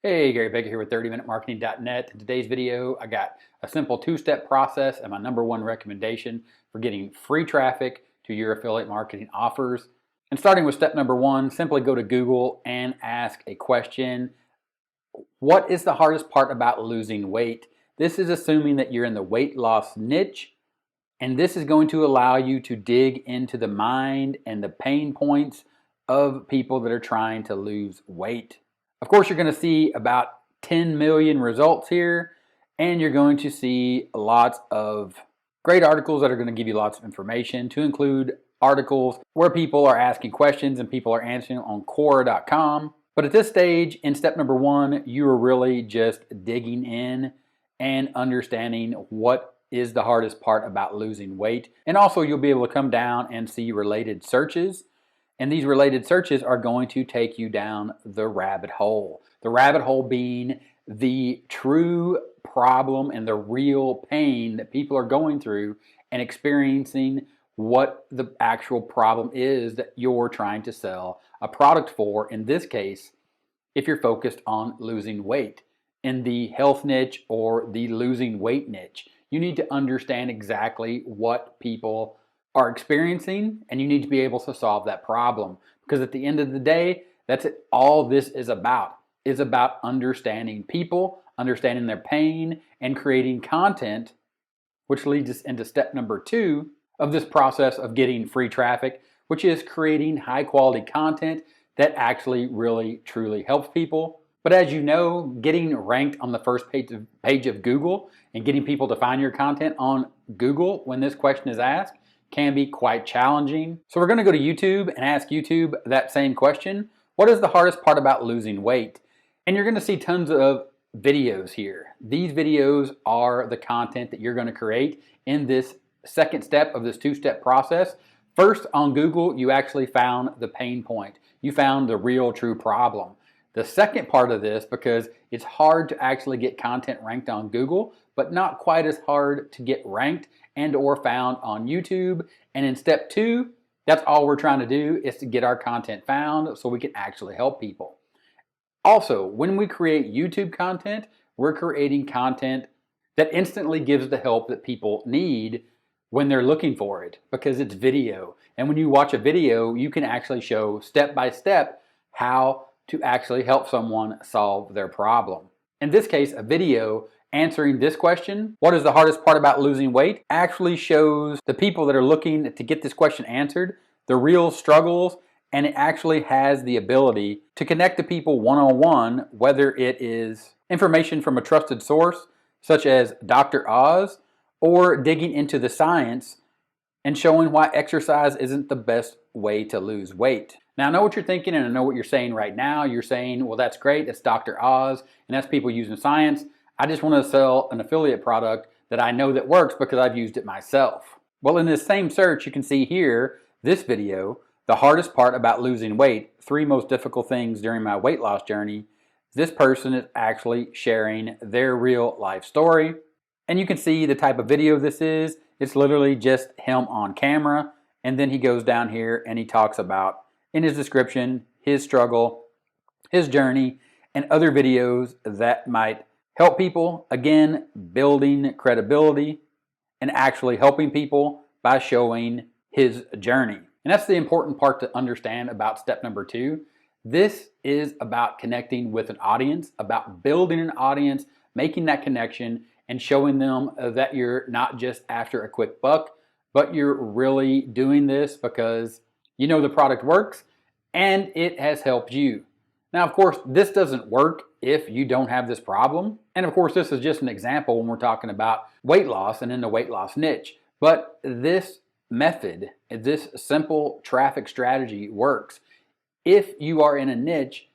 Hey, Gary Baker here with 30minutemarketing.net. In today's video, I got a simple two-step process and my number one recommendation for getting free traffic to your affiliate marketing offers. And starting with step number one, simply go to Google and ask a question. What is the hardest part about losing weight? This is assuming that you're in the weight loss niche, and this is going to allow you to dig into the mind and the pain points of people that are trying to lose weight. Of course, you're going to see about 10 million results here, and you're going to see lots of great articles that are going to give you lots of information, to include articles where people are asking questions and people are answering on Quora.com. But at this stage, in step number one, you are really just digging in and understanding what is the hardest part about losing weight. And also, you'll be able to come down and see related searches. And these related searches are going to take you down the rabbit hole. The rabbit hole being the true problem and the real pain that people are going through and experiencing what the actual problem is that you're trying to sell a product for. In this case, if you're focused on losing weight in the health niche or the losing weight niche, you need to understand exactly what people are experiencing, and you need to be able to solve that problem, because at the end of the day, that's it. All this is about understanding people, understanding their pain, and creating content, which leads us into step number two of this process of getting free traffic, which is creating high quality content that actually really truly helps people. But as you know, getting ranked on the first page of Google and getting people to find your content on Google when this question is asked can be quite challenging. So we're going to go to YouTube and ask YouTube that same question. What is the hardest part about losing weight? And you're going to see tons of videos here. These videos are the content that you're going to create in this second step of this two-step process. First, on Google, you actually found the pain point. You found the real true problem. The second part of this, because it's hard to actually get content ranked on Google, but not quite as hard to get ranked and or found on YouTube. And in step two, that's all we're trying to do, is to get our content found so we can actually help people. Also, when we create YouTube content, we're creating content that instantly gives the help that people need when they're looking for it, because it's video. And when you watch a video, you can actually show step by step how to actually help someone solve their problem. In this case, a video answering this question, what is the hardest part about losing weight, actually shows the people that are looking to get this question answered the real struggles, and it actually has the ability to connect to people one-on-one, whether it is information from a trusted source such as Dr. Oz, or digging into the science and showing why exercise isn't the best way to lose weight. Now, I know what you're thinking, and I know what you're saying right now. You're saying, well, that's great, it's Dr. Oz, and that's people using science. I just want to sell an affiliate product that I know that works because I've used it myself. Well, in this same search, you can see here, this video, the hardest part about losing weight, 3 most difficult things during my weight loss journey. This person is actually sharing their real life story. And you can see the type of video this is. It's literally just him on camera. And then he goes down here and he talks about, in his description, his struggle, his journey, and other videos that might help people, again, building credibility and actually helping people by showing his journey. And that's the important part to understand about step number two. This is about connecting with an audience, about building an audience, making that connection, and showing them that you're not just after a quick buck, but you're really doing this because you know the product works and it has helped you. Now, of course, this doesn't work if you don't have this problem. And of course, this is just an example when we're talking about weight loss and in the weight loss niche. But this method, this simple traffic strategy works if you are in a niche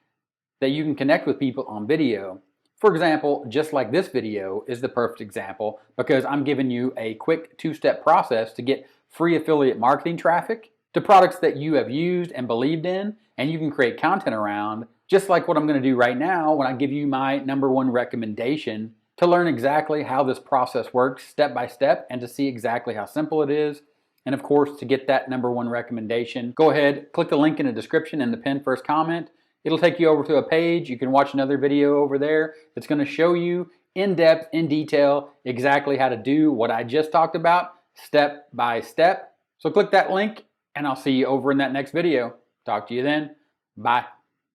that you can connect with people on video. For example, just like this video is the perfect example, because I'm giving you a quick two-step process to get free affiliate marketing traffic to products that you have used and believed in, and you can create content around, just like what I'm going to do right now when I give you my number one recommendation to learn exactly how this process works step by step and to see exactly how simple it is. And of course, to get that number one recommendation, go ahead, click the link in the description in the pinned first comment, It'll take you over to a page. You can watch another video over there that's going to show you in depth, in detail, exactly how to do what I just talked about, step by step. So click that link and I'll see you over in that next video. Talk to you then. Bye.